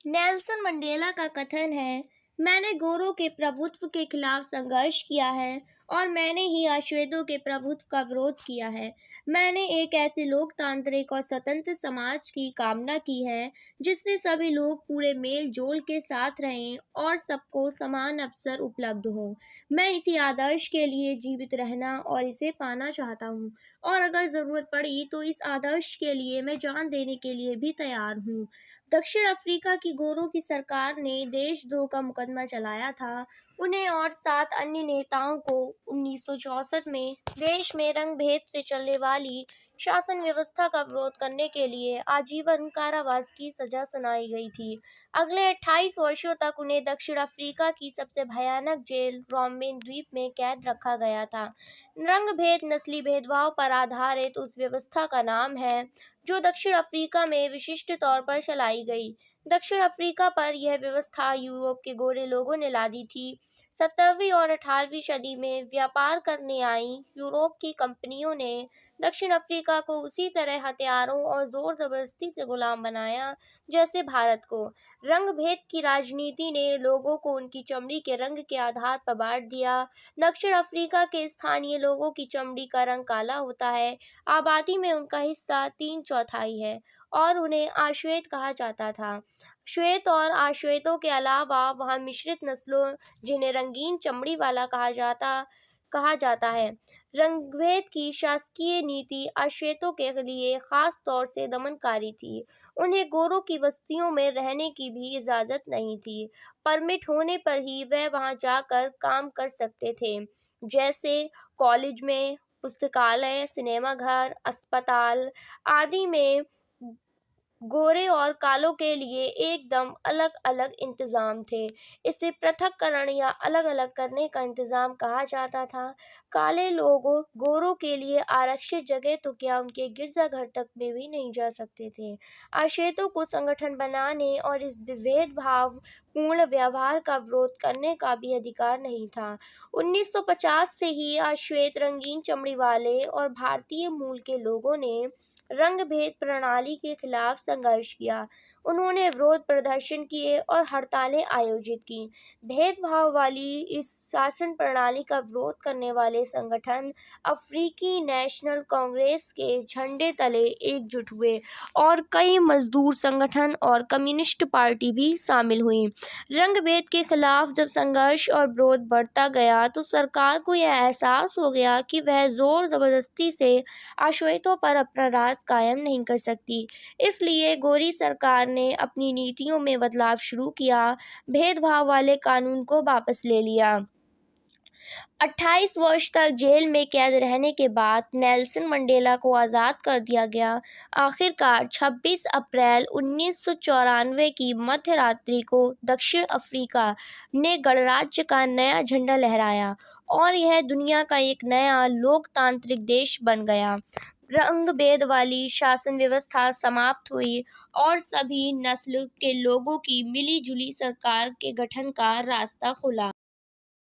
Nelson Mandela का कथन है, मैंने गोरों के प्रभुत्व के खिलाफ संघर्ष किया है और मैंने ही अश्वेतों के प्रभुत्व का विरोध किया है। मैंने एक ऐसे लोकतांत्रिक और स्वतंत्र समाज की कामना की है जिसमें सभी लोग पूरे मेल जोल के साथ रहें और सबको समान अवसर उपलब्ध हों। मैं इसी आदर्श के लिए जीवित रहना और इसे पाना चाहता हूँ और अगर ज़रूरत पड़ी तो इस आदर्श के लिए मैं जान देने के लिए भी तैयार हूँ। दक्षिण अफ्रीका की गोरों की सरकार ने देशद्रोह का मुकदमा चलाया था। उन्हें और 7 अन्य नेताओं को 1964 में देश में रंग-भेद से चलने वाली शासन व्यवस्था का विरोध करने के लिए आजीवन कारावास की सजा सुनाई गई थी। अगले 28 वर्षों तक उन्हें दक्षिण अफ्रीका की सबसे भयानक जेल रोम्बेन द्वीप में कैद रखा गया था। रंग-भेद, नस्ली भेदभाव पर आधारित उस व्यवस्था का नाम है जो दक्षिण अफ्रीका में विशिष्ट तौर पर चलाई गई। दक्षिण अफ्रीका पर यह व्यवस्था यूरोप के गोरे लोगों ने लादी थी। 17वीं और 18वीं सदी में व्यापार करने आई यूरोप की कंपनियों ने दक्षिण अफ्रीका को उसी तरह हथियारों और जोर जबरदस्ती से गुलाम बनाया जैसे भारत को। रंग भेद की राजनीति ने लोगों को उनकी चमड़ी के रंग के आधार पर बांट दिया। दक्षिण अफ्रीका के स्थानीय लोगों की चमड़ी का रंग काला होता है। आबादी में उनका हिस्सा 3/4 है और उन्हें आश्वेत कहा जाता था। श्वेत और आश्वेतों के अलावा वहाँ मिश्रित नस्लों, जिन्हें रंगीन चमड़ी वाला कहा जाता है। रंगभेद की शासकीय नीति आश्वेतों के लिए खास तौर से दमनकारी थी। उन्हें गोरों की बस्तियों में रहने की भी इजाज़त नहीं थी। परमिट होने पर ही वह वहाँ जाकर काम कर सकते थे, जैसे कॉलेज में, पुस्तकालय, सिनेमाघर, अस्पताल आदि में। गोरे और कालों के लिए एकदम अलग-अलग इंतज़ाम थे। इसे पृथक्करण या अलग-अलग करने का इंतज़ाम कहा जाता था। काले लोगों गोरों के लिए आरक्षित जगह तो क्या, उनके गिरजाघर तक में भी नहीं जा सकते थे। आश्वेतों को संगठन बनाने और इस भेदभावपूर्ण व्यवहार का विरोध करने का भी अधिकार नहीं था। 1950 से ही आश्वेत, रंगीन चमड़ी वाले और भारतीय मूल के लोगों ने रंग-भेद प्रणाली के खिलाफ संघर्ष किया। उन्होंने विरोध प्रदर्शन किए और हड़तालें आयोजित की। भेदभाव वाली इस शासन प्रणाली का विरोध करने वाले संगठन अफ्रीकी नेशनल कांग्रेस के झंडे तले एकजुट हुए और कई मजदूर संगठन और कम्युनिस्ट पार्टी भी शामिल हुईं। रंग-भेद के खिलाफ जब संघर्ष और विरोध बढ़ता गया तो सरकार को यह एहसास हो गया कि वह जोर जबरदस्ती से आश्वेतों पर अपना राज कायम नहीं कर सकती। इसलिए गोरी सरकार ने अपनी नीतियों में बदलाव शुरू किया, भेदभाव वाले कानून को वापस ले लिया। 28 वर्ष तक जेल में कैद रहने के बाद नेल्सन मंडेला को आज़ाद कर दिया गया। आखिरकार 26 अप्रैल 1994 की मध्यरात्रि को दक्षिण अफ्रीका ने गणराज्य का नया झंडा लहराया और यह दुनिया का एक नया लोकतांत्रिक देश बन गया। रंग-भेद वाली शासन व्यवस्था समाप्त हुई और सभी नस्ल के लोगों की मिली-जुली सरकार के गठन का रास्ता खुला।